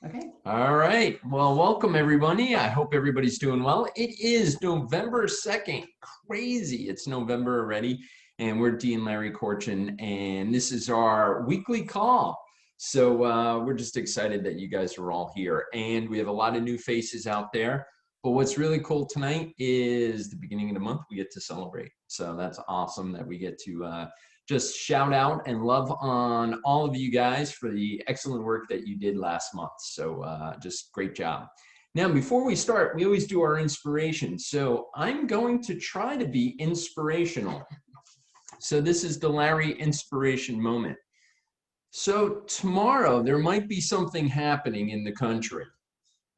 Okay. All right. Well, welcome everybody. I hope everybody's doing well. It is November 2nd. Crazy. It's November already. And we're Dean Larry Corchin, and this is our weekly call. So we're just excited that you guys are all here. And we have a lot of new faces out there. But what's really cool tonight is the beginning of the month, we get to celebrate. So that's awesome that we get to just shout out and love on all of you guys for the excellent work that you did last month. So just great job. Now, before we start, we always do our inspiration. So I'm going to try to be inspirational. So this is the Larry inspiration moment. So tomorrow, there might be something happening in the country.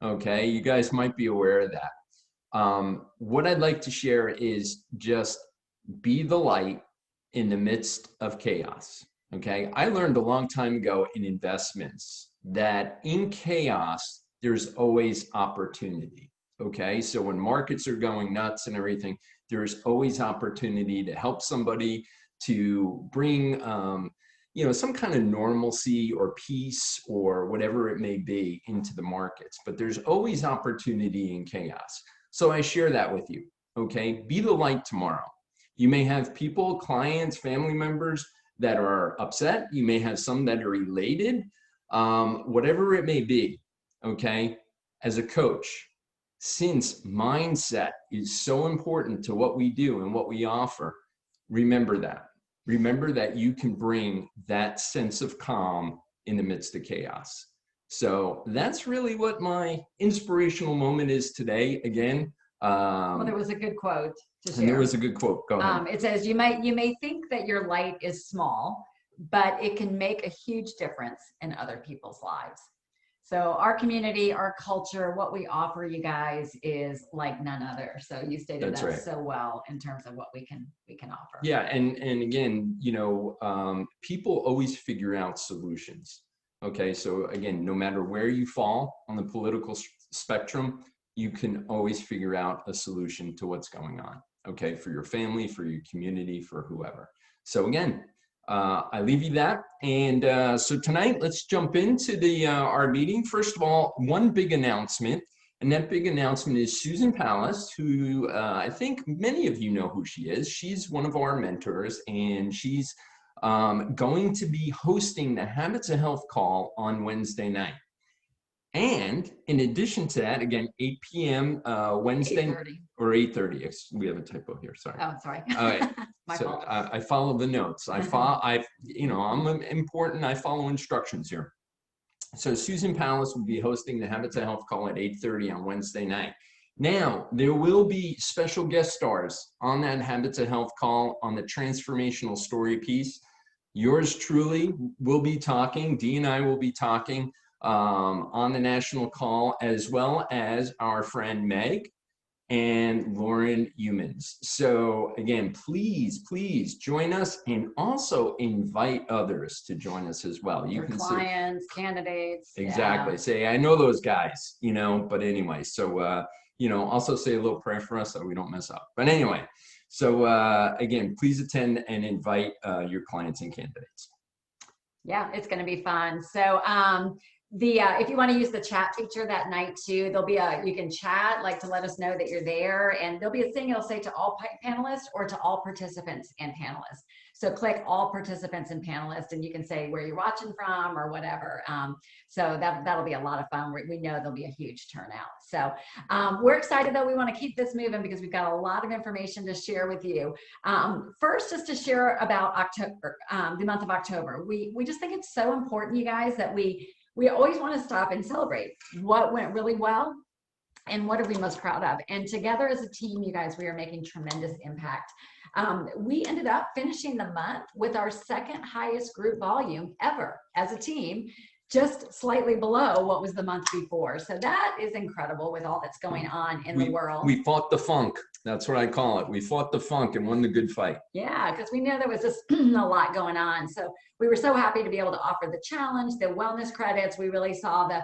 Okay, you guys might be aware of that. What I'd like to share is just be the light in the midst of chaos. Okay, I learned a long time ago in investments that in chaos, there's always opportunity. Okay, so when markets are going nuts and everything, there's always opportunity to help somebody to bring some kind of normalcy or peace or whatever it may be into the markets. But there's always opportunity in chaos. So I share that with you. Okay, be the light tomorrow. You may have people, clients, family members that are upset. You may have some that are elated, whatever it may be, okay? As a coach, since mindset is so important to what we do and what we offer, remember that. Remember that you can bring that sense of calm in the midst of chaos. So that's really what my inspirational moment is today. Again, Well, there was a good quote to share. and there was a good quote. Go ahead. It says, you may think that your light is small, but it can make a huge difference in other people's lives. So our community, our culture, what we offer you guys is like none other. So you stated That's that right. so well in terms of what we can offer. Yeah, and again, people always figure out solutions. Okay, so again, no matter where you fall on the political spectrum, you can always figure out a solution to what's going on. Okay, for your family, for your community, for whoever. So again, I leave you that. And so tonight, let's jump into the our meeting. First of all, one big announcement. And that big announcement is Susan Palace, who I think many of you know who she is. She's one of our mentors, and she's going to be hosting the Habits of Health call on Wednesday night. And in addition to that, again, 8 p.m. Wednesday 8:30. or 8:30. We have a typo here. Sorry. Oh, sorry. All right. My So fault. I follow the notes. I'm important. I follow instructions here. So Susan Palace will be hosting the Habits of Health call at 8:30 on Wednesday night. Now, there will be special guest stars on that Habits of Health call on the transformational story piece. Yours truly will be talking. Dee and I will be talking on the national call, as well as our friend Meg and Lauren Humans. So again, please join us, and also invite others to join us as well. Your clients, candidates. Exactly. Yeah. Say, I know those guys, but anyway, so, also say a little prayer for us so we don't mess up. But anyway, so again, please attend and invite your clients and candidates. Yeah, it's going to be fun. So if you want to use the chat feature that night too, there'll be you can chat like to let us know that you're there, and there'll be a thing it'll say to all panelists or to all participants and panelists. So click all participants and panelists, and you can say where you're watching from or whatever. So that'll be a lot of fun. We know there'll be a huge turnout. So we're excited though. We want to keep this moving because we've got a lot of information to share with you. First, just to share about October, the month of October. We just think it's so important, you guys, that we always want to stop and celebrate what went really well and what are we most proud of. And together as a team, you guys, we are making tremendous impact. We ended up finishing the month with our second highest group volume ever as a team, just slightly below what was the month before. So that is incredible with all that's going on in the world. We fought the funk. That's what I call it. We fought the funk and won the good fight. Yeah, because we know there was just a lot going on. So we were so happy to be able to offer the challenge, the wellness credits. We really saw the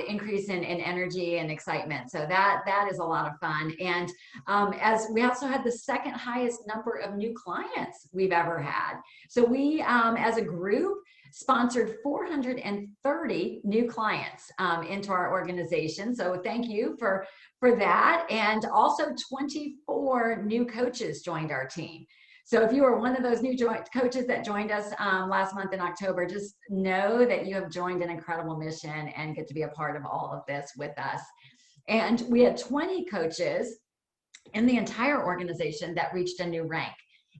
increase in energy and excitement. So that is a lot of fun. And as we also had the second highest number of new clients we've ever had. So we, as a group, sponsored 430 new clients into our organization. So thank you for that. And also 24 new coaches joined our team. So if you are one of those new coaches that joined us last month in October, just know that you have joined an incredible mission and get to be a part of all of this with us. And we had 20 coaches in the entire organization that reached a new rank.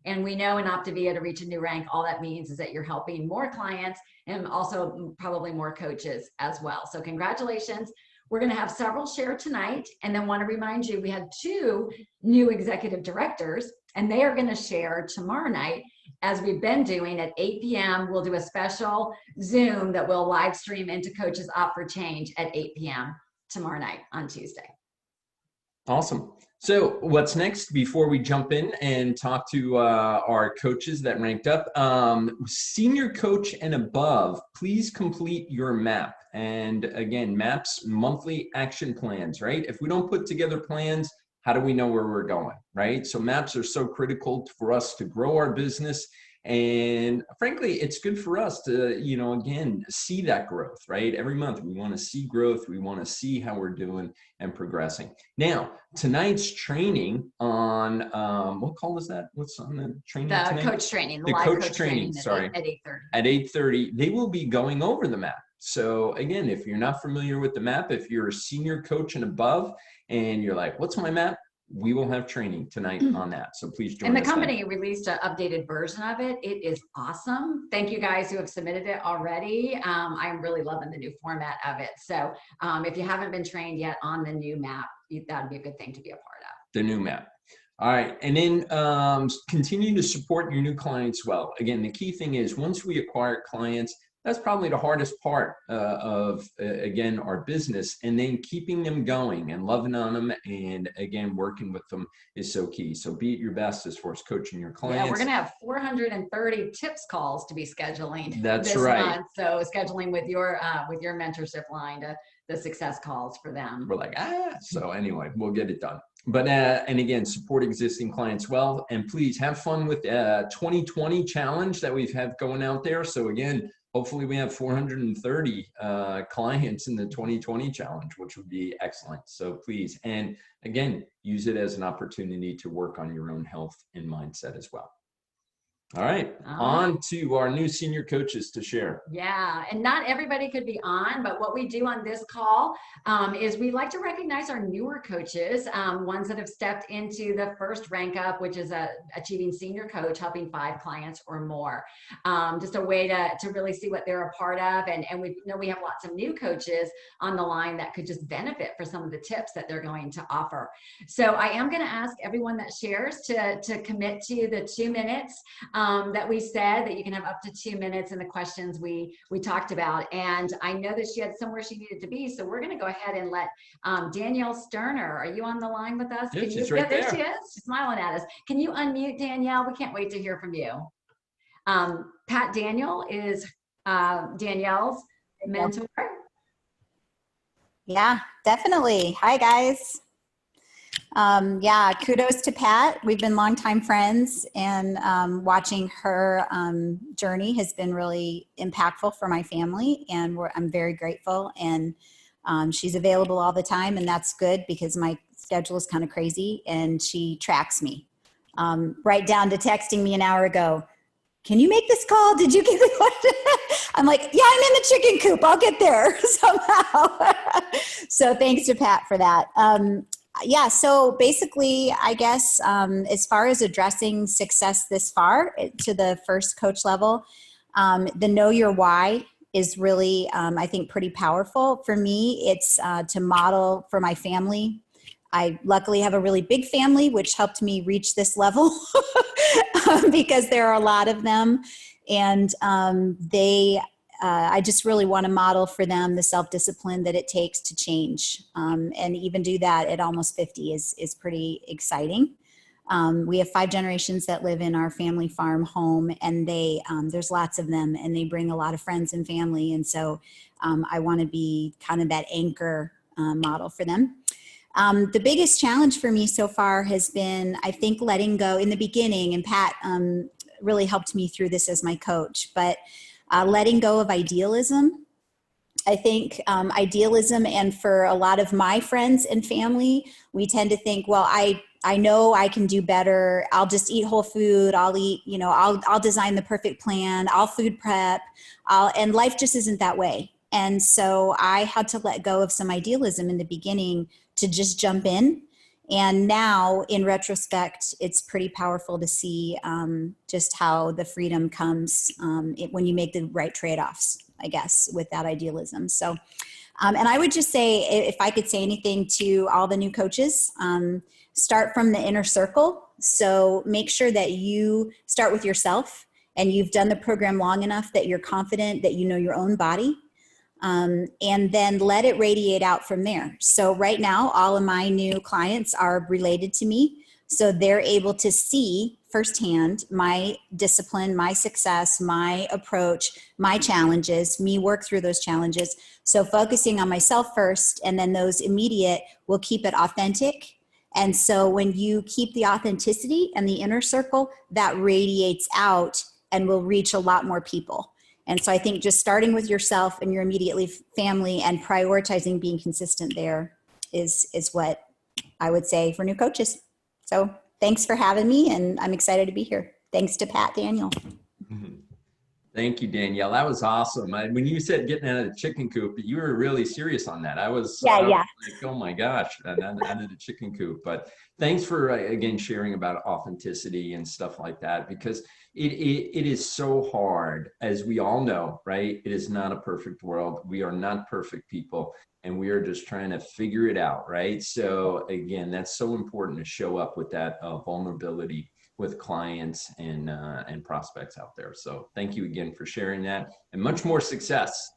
And we know in Optavia, to reach a new rank, all that means is that you're helping more clients and also probably more coaches as well. So congratulations. We're going to have several share tonight, and then want to remind you we had 2 new executive directors, and they are going to share tomorrow night, as we've been doing at 8 p.m. We'll do a special Zoom that we'll live stream into Coaches Opt for Change at 8 p.m. tomorrow night on Tuesday. Awesome. So what's next before we jump in and talk to our coaches that ranked up? Senior coach and above, please complete your map. And again, maps, monthly action plans, right? If we don't put together plans, how do we know where we're going, right? So maps are so critical for us to grow our business. And frankly, it's good for us to, again, see that growth, right? Every month we want to see growth. We want to see how we're doing and progressing. Now, tonight's training on, what call is that? What's on the training The tonight? coach training, The live coach training, sorry. At 8:30. At 8:30, they will be going over the map. So again, if you're not familiar with the map, if you're a senior coach and above, and you're like, what's my map? We will have training tonight on that. So please join us. And the company released an updated version of it. It is awesome. Thank you guys who have submitted it already. I'm really loving the new format of it. So if you haven't been trained yet on the new map, that'd be a good thing to be a part of. The new map. All right. And then continue to support your new clients well. Again, the key thing is once we acquire clients, that's probably the hardest part of, again, our business. And then keeping them going and loving on them and, again, working with them is so key. So be at your best as far as coaching your clients. Yeah, we're going to have 430 tips calls to be scheduling this right. month. So scheduling with your mentorship line to the success calls for them. We're like, so anyway, we'll get it done. But, and again, support existing clients well. And please have fun with 2020 challenge that we've had going out there. So, again, hopefully we have 430 clients in the 2020 challenge, which would be excellent. So please, and again, use it as an opportunity to work on your own health and mindset as well. All right, on to our new senior coaches to share. Yeah, and not everybody could be on, but what we do on this call is we like to recognize our newer coaches, ones that have stepped into the first rank up, which is achieving senior coach, helping 5 clients or more. Just a way to really see what they're a part of. And we know we have lots of new coaches on the line that could just benefit for some of the tips that they're going to offer. So I am going to ask everyone that shares to commit to the 2 minutes. That we said that you can have up to 2 minutes in the questions we talked about. And I know that she had somewhere she needed to be. So we're going to go ahead and let Danielle Sterner, are you on the line with us? Yeah, she's right there. There she is. She's smiling at us. Can you unmute Danielle? We can't wait to hear from you. Pat Daniel is Danielle's mentor. Yeah, definitely. Hi, guys. Yeah, kudos to Pat. We've been longtime friends, and watching her journey has been really impactful for my family, and I'm very grateful. And she's available all the time, and that's good because my schedule is kind of crazy, and she tracks me. Right down to texting me an hour ago, can you make this call? Did you get it? I'm like, yeah, I'm in the chicken coop. I'll get there somehow. So thanks to Pat for that. Yeah, so basically, I guess, as far as addressing success this far to the first coach level, the know your why is really, I think, pretty powerful. For me, it's to model for my family. I luckily have a really big family, which helped me reach this level because there are a lot of them. And I just really want to model for them the self-discipline that it takes to change. And even do that at almost 50 is pretty exciting. We have 5 generations that live in our family farm home, and there's lots of them, and they bring a lot of friends and family. And so I want to be kind of that anchor model for them. The biggest challenge for me so far has been, I think, letting go in the beginning, and Pat really helped me through this as my coach, but letting go of idealism. I think idealism, and for a lot of my friends and family, we tend to think, well, I know I can do better. I'll just eat whole food. I'll eat, I'll design the perfect plan. I'll food prep. And life just isn't that way. And so I had to let go of some idealism in the beginning to just jump in. And now, in retrospect, it's pretty powerful to see just how the freedom comes when you make the right trade-offs, I guess, with that idealism. So, and I would just say, if I could say anything to all the new coaches, start from the inner circle. So make sure that you start with yourself and you've done the program long enough that you're confident that you know your own body. And then let it radiate out from there. So right now, all of my new clients are related to me. So they're able to see firsthand my discipline, my success, my approach, my challenges, me work through those challenges. So focusing on myself first, and then those immediate will keep it authentic. And so when you keep the authenticity and the inner circle, that radiates out and will reach a lot more people. And so I think just starting with yourself and your immediate family and prioritizing being consistent there is what I would say for new coaches. So thanks for having me, and I'm excited to be here. Thanks to Pat Daniel. Thank you, Danielle. That was awesome. When you said getting out of the chicken coop, you were really serious on that. I was like, oh my gosh, out of the chicken coop. But thanks for, again, sharing about authenticity and stuff like that, because it is so hard, as we all know, right? It is not a perfect world. We are not perfect people, and we are just trying to figure it out, right? So again, that's so important to show up with that vulnerability with clients and prospects out there. So thank you again for sharing that, and much more success.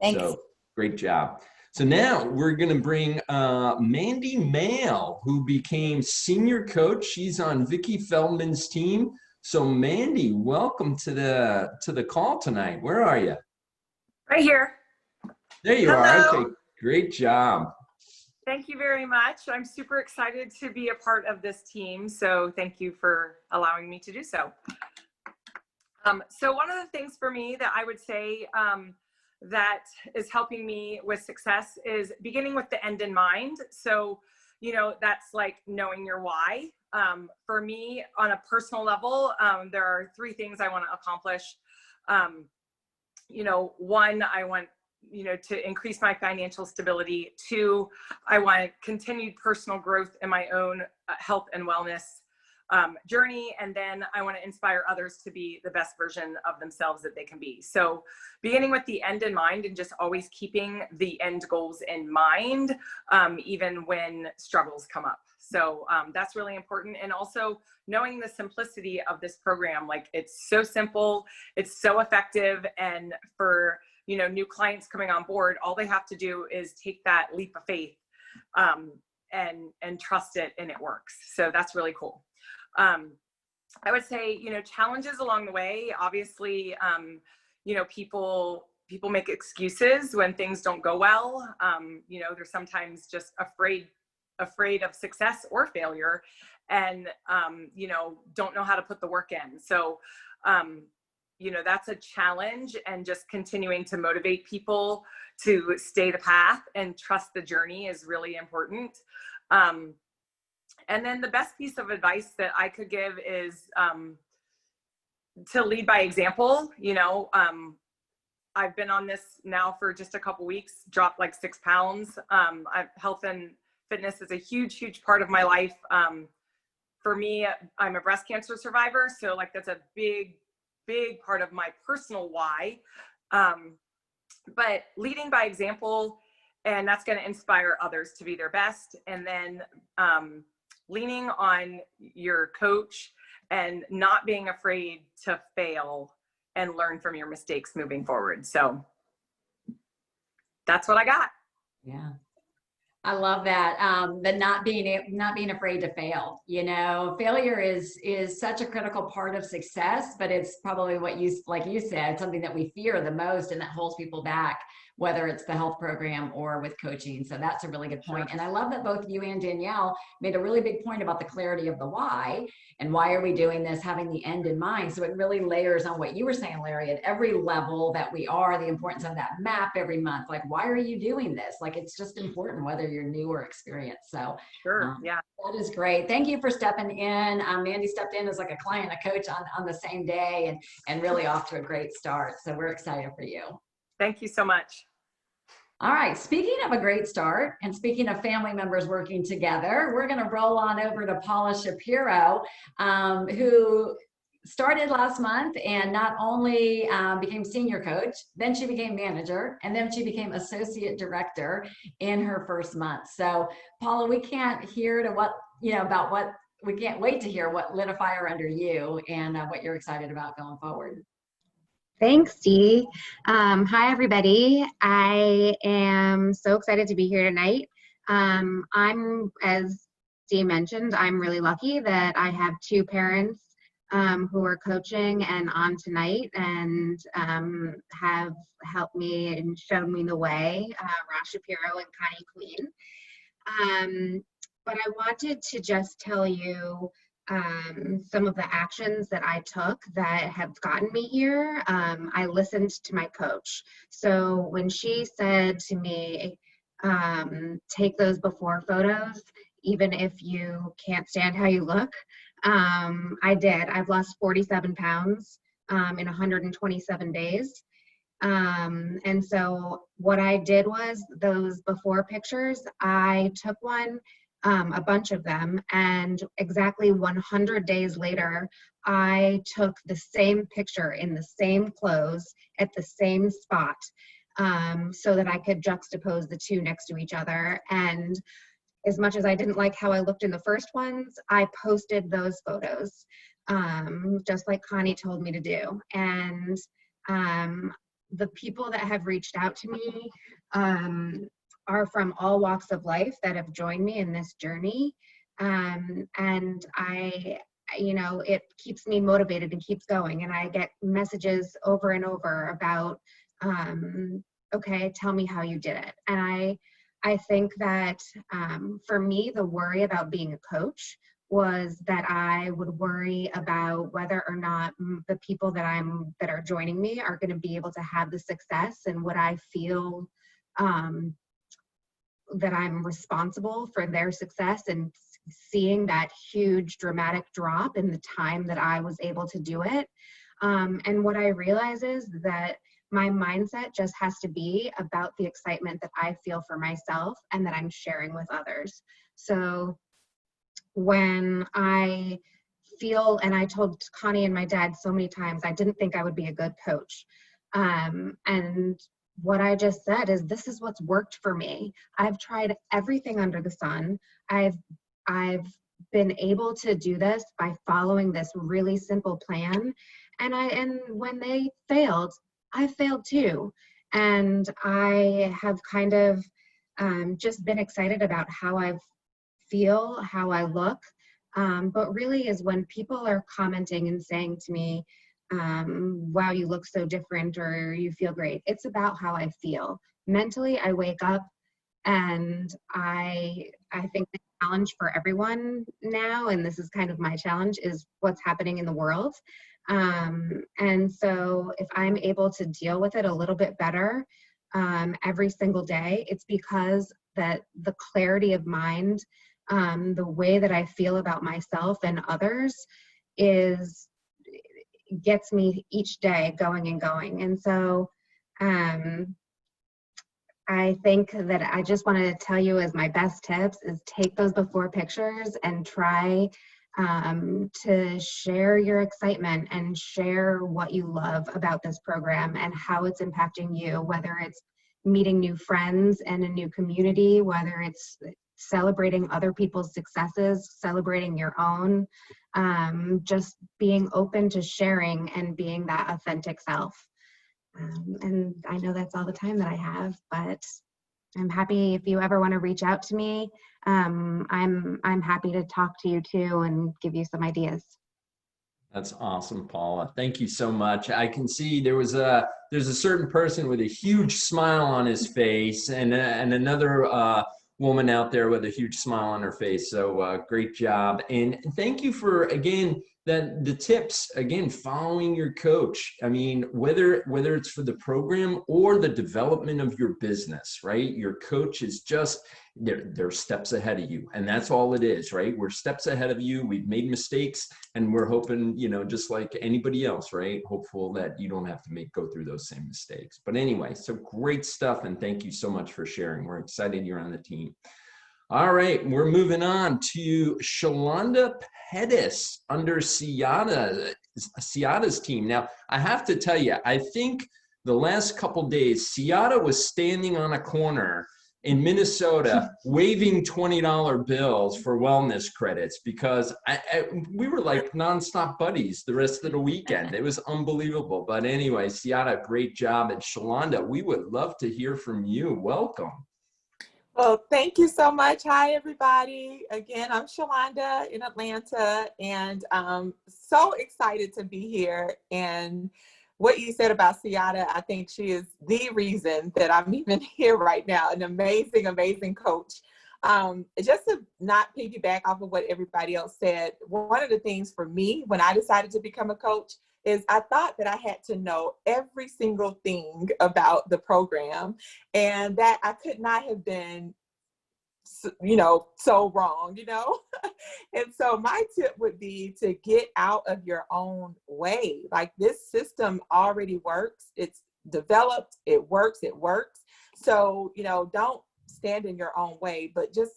Thanks. So great job. So now we're going to bring Mandy Mail, who became senior coach. She's on Vicki Feldman's team. So Mandy, welcome to the call tonight. Where are you? Right here. There you are. Okay, great job. Thank you very much. I'm super excited to be a part of this team. So thank you for allowing me to do so. So one of the things for me that I would say that is helping me with success is beginning with the end in mind. So, that's like knowing your why. For me, on a personal level, there are 3 things I want to accomplish. One, I want to increase my financial stability. 2, I want continued personal growth in my own health and wellness journey. And then I want to inspire others to be the best version of themselves that they can be. So beginning with the end in mind and just always keeping the end goals in mind, even when struggles come up. So that's really important. And also knowing the simplicity of this program, like it's so simple, it's so effective. And for new clients coming on board, all they have to do is take that leap of faith and trust it, and it works. So that's really cool. I would say, challenges along the way, obviously, people make excuses when things don't go well. They're sometimes just afraid of success or failure, and, don't know how to put the work in. So, that's a challenge, and just continuing to motivate people to stay the path and trust the journey is really important. And then the best piece of advice that I could give is to lead by example. I've been on this now for just a couple weeks, dropped like 6 pounds. Health and fitness is a huge, huge part of my life. For me, I'm a breast cancer survivor. So like that's a big part of my personal why. But leading by example, and that's going to inspire others to be their best. And then leaning on your coach and not being afraid to fail and learn from your mistakes moving forward. So that's what I got. Yeah. I love that. The not being afraid to fail. You know, failure is such a critical part of success, but it's probably what like you said, something that we fear the most and that holds people back, whether it's the health program or with coaching. So that's a really good point. And I love that both you and Danielle made a really big point about the clarity of the why and why are we doing this, having the end in mind. So it really layers on what you were saying, Larry, at every level that we are, the importance of that map every month. Like, why are you doing this? Like, it's just important whether you're new or experienced. So Sure. Yeah. that is great. Thank you for stepping in. Mandy stepped in as like a client, a coach on the same day and really off to a great start. So we're excited for you. Thank you so much. All right, speaking of a great start and speaking of family members working together, we're going to roll on over to Paula Shapiro, who started last month and not only became senior coach, then she became manager, and then she became associate director in her first month. So Paula, we can't hear to what, you know, about what, we can't wait to hear what lit a fire under you and what you're excited about going forward. Thanks, Dee. Hi, everybody. I am so excited to be here tonight. As Dee mentioned, I'm really lucky that I have two parents who are coaching and on tonight and have helped me and shown me the way, Ross Shapiro and Connie Queen. But I wanted to just tell you some of the actions that I took that have gotten me here. I listened to my coach. So when she said to me, take those before photos, even if you can't stand how you look, I did. I've lost 47 pounds in 127 days. And so what I did was those before pictures, I took one, a bunch of them, and exactly 100 days later, I took the same picture in the same clothes at the same spot so that I could juxtapose the two next to each other. And as much as I didn't like how I looked in the first ones, I posted those photos, just like Connie told me to do. And the people that have reached out to me are from all walks of life that have joined me in this journey. And you know, it keeps me motivated and keeps going. And I get messages over and over about, okay, tell me how you did it. And I think that for me, the worry about being a coach was that I would worry about whether or not the people that are joining me are going to be able to have the success, and would I feel that I'm responsible for their success, and seeing that huge dramatic drop in the time that I was able to do it. And what I realize is that my mindset just has to be about the excitement that I feel for myself and that I'm sharing with others. So when I feel, and I told Connie and my dad so many times, I didn't think I would be a good coach. And what I just said is, this is what's worked for me. I've tried everything under the sun. I've been able to do this by following this really simple plan. And when they failed, I failed too. And I have kind of just been excited about how I feel, how I look. But really is when people are commenting and saying to me, wow, you look so different, or you feel great. It's about how I feel. Mentally, I wake up and I think the challenge for everyone now, and this is kind of my challenge, is what's happening in the world. And so if I'm able to deal with it a little bit better every single day, it's because that the clarity of mind, the way that I feel about myself and others gets me each day going and going. And so I think that I just wanted to tell you, as my best tips, is take those before pictures and try to share your excitement and share what you love about this program and how it's impacting you, whether it's meeting new friends and a new community, whether it's celebrating other people's successes, celebrating your own, just being open to sharing and being that authentic self. And I know that's all the time that I have, but I'm happy if you ever want to reach out to me. I'm happy to talk to you too and give you some ideas. That's awesome, Paula. Thank you so much. I can see there's a certain person with a huge smile on his face, and another woman out there with a huge smile on her face. So great job, and thank you for again the tips. Again, following your coach. I mean, whether it's for the program or the development of your business, right? Your coach is just they're steps ahead of you, and that's all it is, right? We're steps ahead of you. We've made mistakes, and we're hoping, just like anybody else, right? Hopeful that you don't have to go through those same mistakes. But anyway, so great stuff, and thank you so much for sharing. We're excited you're on the team. All right, we're moving on to Shalonda Pettis under Ciata's team. Now, I have to tell you, I think the last couple days, Ciata was standing on a corner in Minnesota waving $20 bills for wellness credits because we were like nonstop buddies the rest of the weekend. It was unbelievable. But anyway, Ciata, great job. And Shalonda, we would love to hear from you. Welcome. Well, thank you so much. Hi, everybody. Again, I'm Shalonda in Atlanta, and I'm so excited to be here. And what you said about Ciata, I think she is the reason that I'm even here right now. An amazing, amazing coach. Just to not piggyback off of what everybody else said, one of the things for me when I decided to become a coach is I thought that I had to know every single thing about the program, and that I could not have been, so wrong, And so my tip would be to get out of your own way. Like, this system already works. It's developed. It works. So, don't stand in your own way, but just,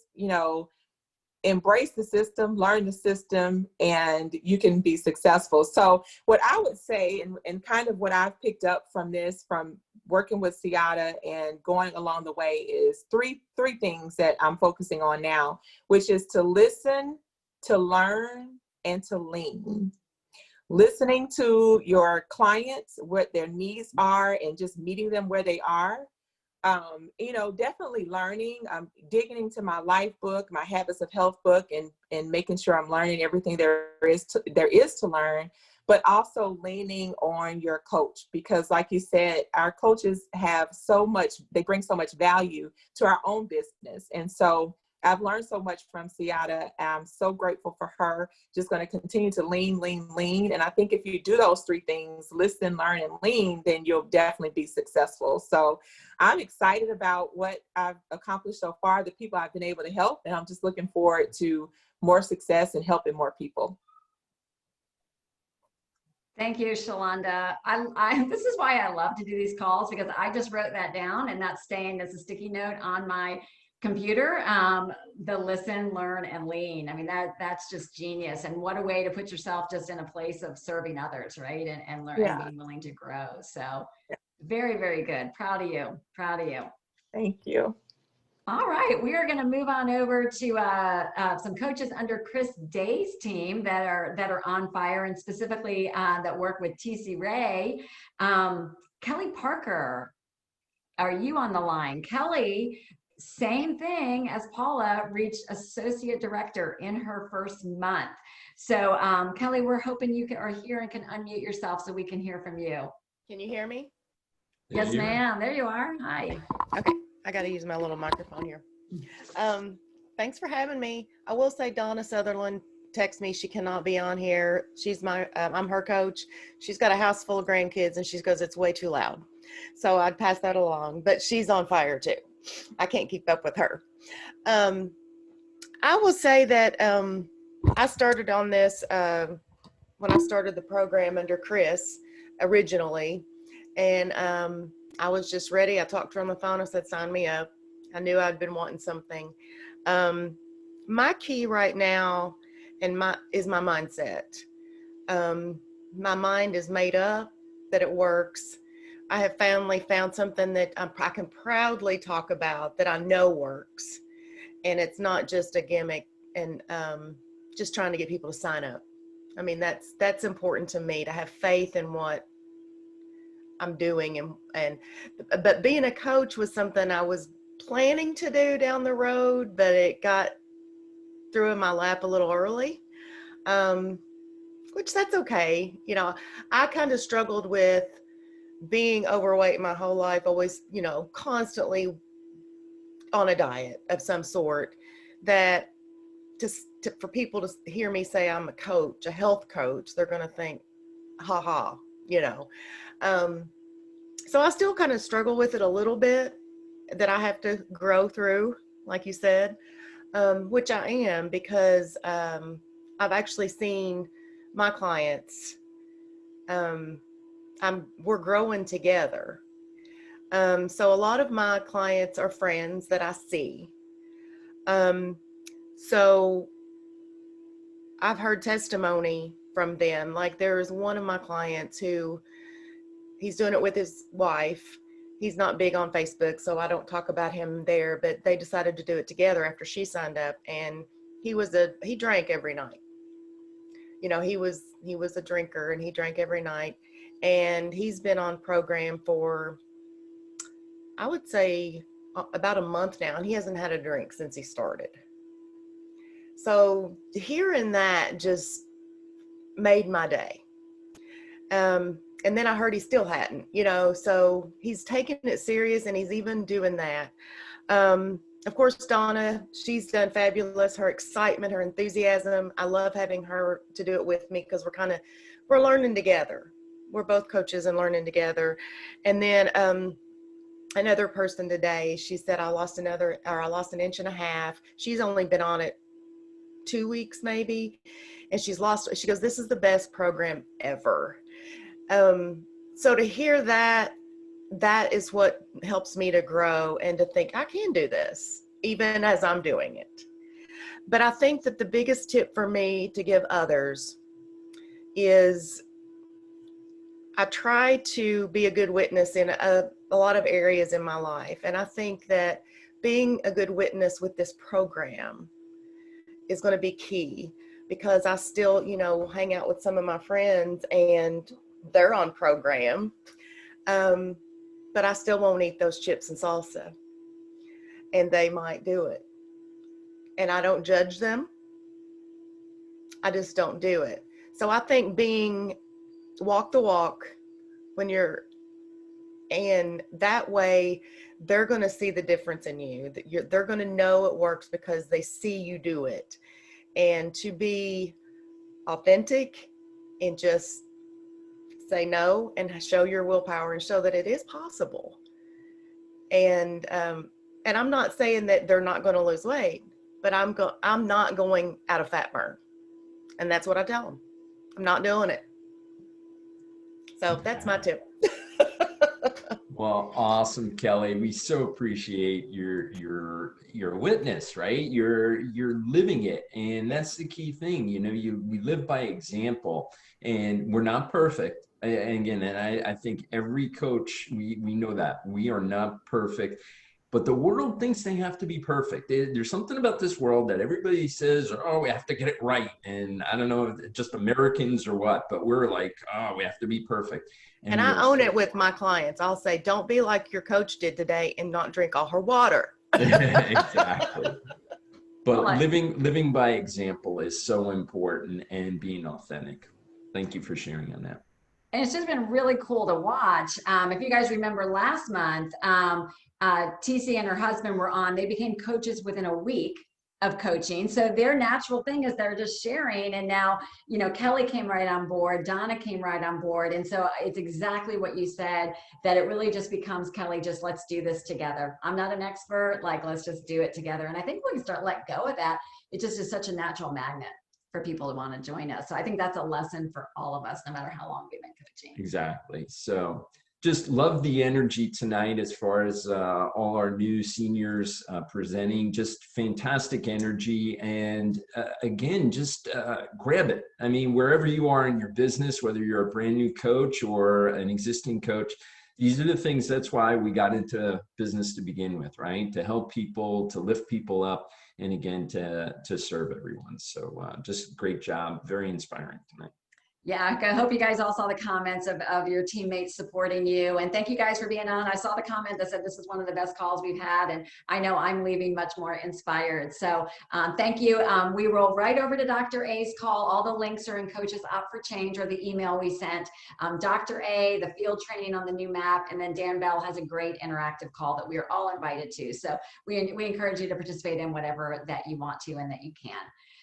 embrace the system, learn the system, and you can be successful. So what I would say, and kind of what I've picked up from this, from working with Ciata and going along the way, is three things that I'm focusing on now, which is to listen, to learn, and to lean. Listening to your clients, what their needs are, and just meeting them where they are. Definitely learning. I'm digging into my life book, my Habits of Health book, and making sure I'm learning everything there is to learn, but also leaning on your coach, because like you said, our coaches they bring so much value to our own business. And so I've learned so much from Ciata. I'm so grateful for her. Just going to continue to lean. And I think if you do those three things, listen, learn, and lean, then you'll definitely be successful. So I'm excited about what I've accomplished so far, the people I've been able to help, and I'm just looking forward to more success and helping more people. Thank you, Shalonda. This is why I love to do these calls, because I just wrote that down, and that's staying as a sticky note on my computer. The listen, learn, and lean. I mean, that's just genius. And what a way to put yourself just in a place of serving others, right? And learn, and being willing to grow. So very, very good. Proud of you. Thank you. All right, we are going to move on over to some coaches under Chris Day's team that are on fire, and specifically that work with TC Ray. Kelly Parker, are you on the line? Kelly, same thing as Paula, reached associate director in her first month. So Kelly, we're hoping you are here and can unmute yourself so we can hear from you. Can you hear me? Yes, ma'am. There you are. Hi. Okay, I got to use my little microphone here. Thanks for having me. I will say Donna Sutherland texted me she cannot be on here. She's I'm her coach. She's got a house full of grandkids, and she goes, it's way too loud. So I'd pass that along, but she's on fire too. I can't keep up with her. I will say that I started on this when I started the program under Chris originally, and I was just ready. I talked to her on the phone. I said, sign me up. I knew I'd been wanting something. My key right now is my mindset. My mind is made up that it works. I have finally found something that I can proudly talk about that I know works. And it's not just a gimmick and just trying to get people to sign up. I mean, that's important to me, to have faith in what I'm doing. But being a coach was something I was planning to do down the road, but it got threw in my lap a little early, which that's okay. You know, I kind of struggled with being overweight my whole life, always, you know, constantly on a diet of some sort, that for people to hear me say I'm a coach, a health coach, they're going to think, ha ha, you know. So I still kind of struggle with it a little bit, that I have to grow through, like you said, which I am, because I've actually seen my clients, we're growing together. So a lot of my clients are friends that I see. So I've heard testimony from them. Like, there's one of my clients who, he's doing it with his wife. He's not big on Facebook, so I don't talk about him there, but they decided to do it together after she signed up, and he drank every night. You know, he was a drinker, and he drank every night, and he's been on program for, I would say, about a month now, and he hasn't had a drink since he started. So hearing that just made my day. And then I heard he still hadn't, you know, so he's taking it serious, and he's even doing that. Of course, Donna, she's done fabulous. Her excitement, her enthusiasm. I love having her to do it with me, because we're learning together. We're both coaches and learning together. And then another person today, she said, I lost an 1.5 inches. She's only been on it 2 weeks maybe, and she goes, this is the best program ever. So to hear that is what helps me to grow and to think I can do this even as I'm doing it. But I think that the biggest tip for me to give others is I try to be a good witness in a lot of areas in my life. And I think that being a good witness with this program is going to be key, because I still, you know, hang out with some of my friends and they're on program, but I still won't eat those chips and salsa, and they might do it. And I don't judge them. I just don't do it. So I think walk the walk when and that way they're going to see the difference in you. They're going to know it works because they see you do it. And to be authentic and just say no and show your willpower and show that it is possible. And I'm not saying that they're not going to lose weight, but I'm not going out of fat burn. And that's what I tell them. I'm not doing it. So that's my tip. Well, awesome, Kelly. We so appreciate your witness, right? You're living it, and that's the key thing. You know, we live by example, and we're not perfect. And again, I think every coach, we know that we are not perfect, but the world thinks they have to be perfect. There's something about this world that everybody says, oh, we have to get it right. And I don't know if it's just Americans or what, but we're like, oh, we have to be perfect. And I own it with my clients. I'll say, don't be like your coach did today and not drink all her water. Exactly. But living by example is so important, and being authentic. Thank you for sharing on that. And it's just been really cool to watch. If you guys remember last month, TC and her husband were on. They became coaches within a week of coaching. So their natural thing is they're just sharing. And now, you know, Kelly came right on board. Donna came right on board. And so it's exactly what you said, that it really just becomes, Kelly, just let's do this together. I'm not an expert. Like, let's just do it together. And I think we can start let go of that. It just is such a natural magnet for people to want to join us. So I think that's a lesson for all of us, no matter how long we've been coaching. Exactly. So just love the energy tonight as far as all our new seniors presenting. Just fantastic energy. And again, just grab it. I mean, wherever you are in your business, whether you're a brand new coach or an existing coach, these are the things. That's why we got into business to begin with, right? To help people, to lift people up, and again, to serve everyone. So just great job. Very inspiring tonight. Yeah, I hope you guys all saw the comments of your teammates supporting you. And thank you guys for being on. I saw the comment that said this is one of the best calls we've had. And I know I'm leaving much more inspired. So thank you. We roll right over to Dr. A's call. All the links are in Coaches Up for Change or the email we sent. Dr. A, the field training on the new map, and then Dan Bell has a great interactive call that we are all invited to. So we encourage you to participate in whatever that you want to and that you can.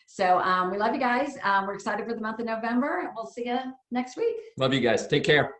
So we love you guys. We're excited for the month of November. We'll see you next week. Love you guys. Take care.